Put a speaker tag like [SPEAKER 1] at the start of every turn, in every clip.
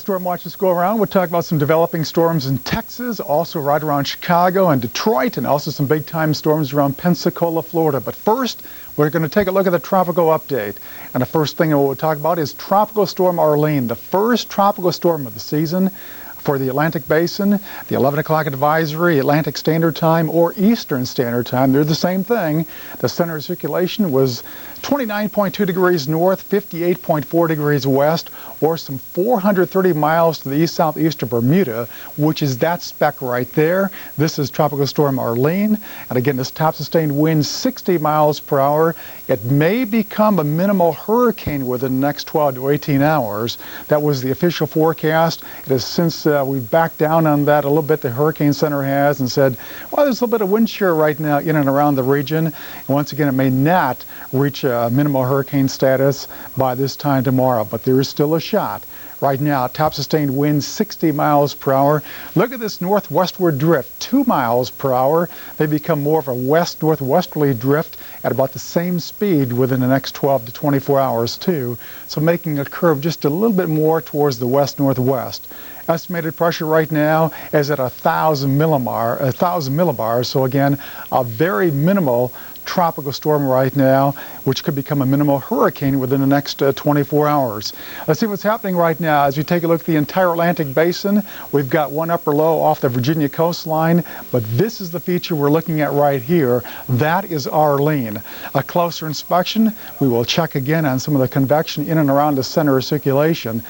[SPEAKER 1] Storm Watch this go around. We'll talk about some developing storms in Texas, also right around Chicago and Detroit, and also some big-time storms around Pensacola, Florida. But first, we're going to take a look at the tropical update. And the first thing we'll talk about is Tropical Storm Arlene, the first tropical storm of the season for the Atlantic Basin. The 11 o'clock advisory, Atlantic Standard Time or Eastern Standard Time, they're the same thing. The center of circulation was 29.2 degrees north, 58.4 degrees west, or some 430 miles to the east-southeast of Bermuda, which is that speck right there. This is Tropical Storm Arlene, and again, this top sustained wind 60 miles per hour. It may become a minimal hurricane within the next 12 to 18 hours. That was the official forecast. It has since we've backed down on that a little bit, the Hurricane Center has, and said, well, there's a little bit of wind shear right now in and around the region. And once again, it may not reach minimal hurricane status by this time tomorrow, but there is still a shot. Right now, top sustained winds 60 miles per hour. Look at this northwestward drift, 2 miles per hour. They become more of a west-northwesterly drift at about the same speed within the next 12 to 24 hours too, so making a curve just a little bit more towards the west-northwest. Estimated pressure right now is at 1,000 millibars, so again, a very minimal tropical storm right now, which could become a minimal hurricane within the next 24 hours. Let's see what's happening right now. As we take a look at the entire Atlantic Basin, we've got one upper low off the Virginia coastline, but this is the feature we're looking at right here. That is Arlene. A closer inspection, we will check again on some of the convection in and around the center of circulation.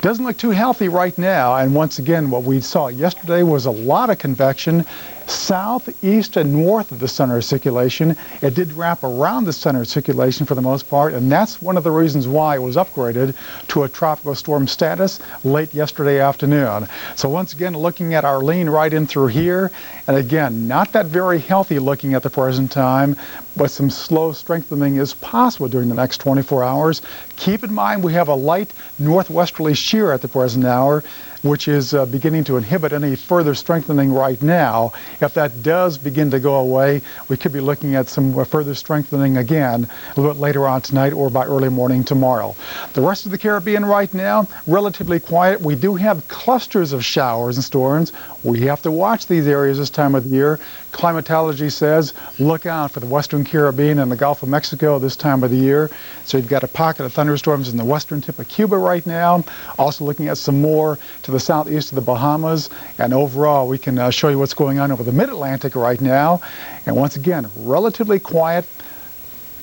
[SPEAKER 1] Doesn't look too healthy right now, and once again, what we saw yesterday was a lot of convection south, east, and north of the center of circulation. It did wrap around the center of circulation for the most part, and that's one of the reasons why it was upgraded to a tropical storm status late yesterday afternoon. So once again, looking at Arlene right in through here, and again, not that very healthy looking at the present time, but some slow strengthening is possible during the next 24 hours. Keep in mind we have a light northwesterly shear at the present hour, which is beginning to inhibit any further strengthening right now. If that does begin to go away, we could be looking at some further strengthening again a little bit later on tonight or by early morning tomorrow. The rest of the Caribbean right now, relatively quiet. We do have clusters of showers and storms. We have to watch these areas this time of the year. Climatology says look out for the Western Caribbean and the Gulf of Mexico this time of the year. So you've got a pocket of thunderstorms in the western tip of Cuba right now. Also looking at some more to the southeast of the Bahamas. And overall, we can show you what's going on over the mid-Atlantic right now. And once again, relatively quiet.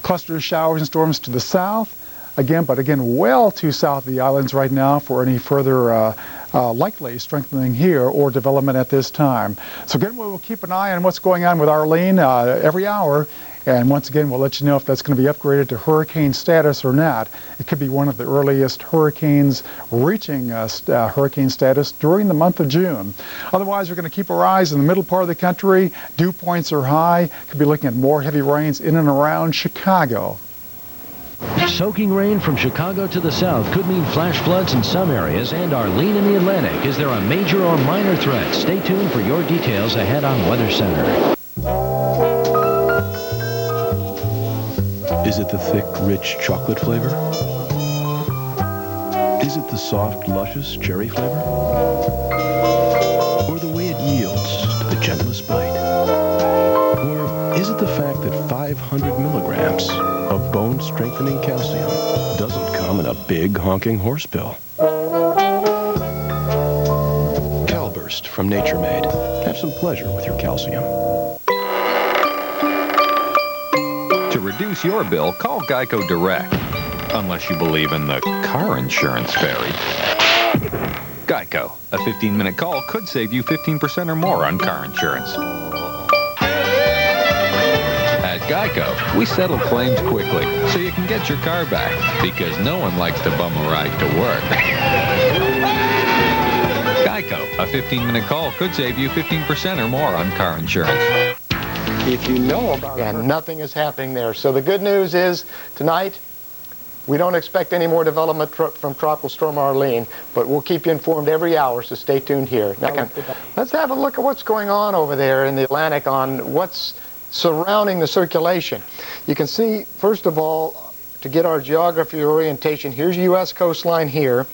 [SPEAKER 1] Cluster of showers and storms to the south. Again, but again, well to south of the islands right now for any further likely strengthening here or development at this time. So again, we will keep an eye on what's going on with Arlene every hour. And once again, we'll let you know if that's going to be upgraded to hurricane status or not. It could be one of the earliest hurricanes reaching hurricane status during the month of June. Otherwise, we're going to keep our eyes in the middle part of the country. Dew points are high. Could be looking at more heavy rains in and around Chicago.
[SPEAKER 2] Soaking rain from Chicago to the south could mean flash floods in some areas and Arlene in the Atlantic. Is there a major or minor threat? Stay tuned for your details ahead on Weather Center.
[SPEAKER 3] Is it the thick, rich chocolate flavor? Is it the soft, luscious cherry flavor? Or the way it yields to the gentlest bite? Or is it the fact that 500 milligrams of bone-strengthening calcium doesn't come in a big, honking horse pill? Calburst from Nature Made. Have some pleasure with your calcium.
[SPEAKER 4] To reduce your bill, call Geico Direct. Unless you believe in the car insurance fairy. Geico. A 15-minute call could save you 15% or more on car insurance. At Geico, we settle claims quickly so you can get your car back, because no one likes to bum a ride to work. Geico. A 15-minute call could save you 15% or more on car insurance.
[SPEAKER 5] If you know about it, and nothing is happening there. So the good news is tonight we don't expect any more development from Tropical Storm Arlene, but we'll keep you informed every hour, so stay tuned here. Now, let's have a look at what's going on over there in the Atlantic on what's surrounding the circulation. You can see, first of all, to get our geography orientation, here's U.S. coastline here.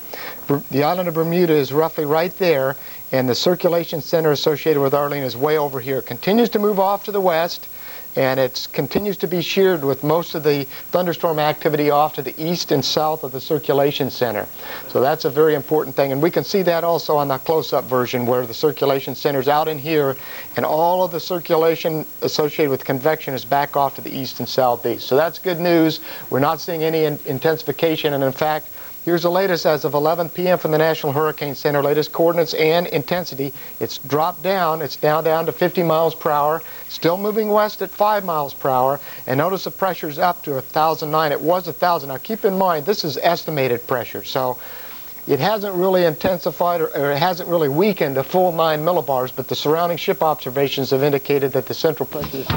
[SPEAKER 5] The island of Bermuda is roughly right there, and the circulation center associated with Arlene is way over here. It continues to move off to the west, and it continues to be sheared with most of the thunderstorm activity off to the east and south of the circulation center. So that's a very important thing, and we can see that also on the close-up version where the circulation center is out in here, and all of the circulation associated with convection is back off to the east and southeast. So that's good news. We're not seeing any intensification, and in fact, here's the latest as of 11 p.m. from the National Hurricane Center, latest coordinates and intensity. It's dropped down. It's now down to 50 miles per hour, still moving west at 5 miles per hour. And notice the pressure's up to 1,009. It was 1,000. Now keep in mind, this is estimated pressure. So it hasn't really intensified or it hasn't really weakened a full 9 millibars, but the surrounding ship observations have indicated that the central pressure is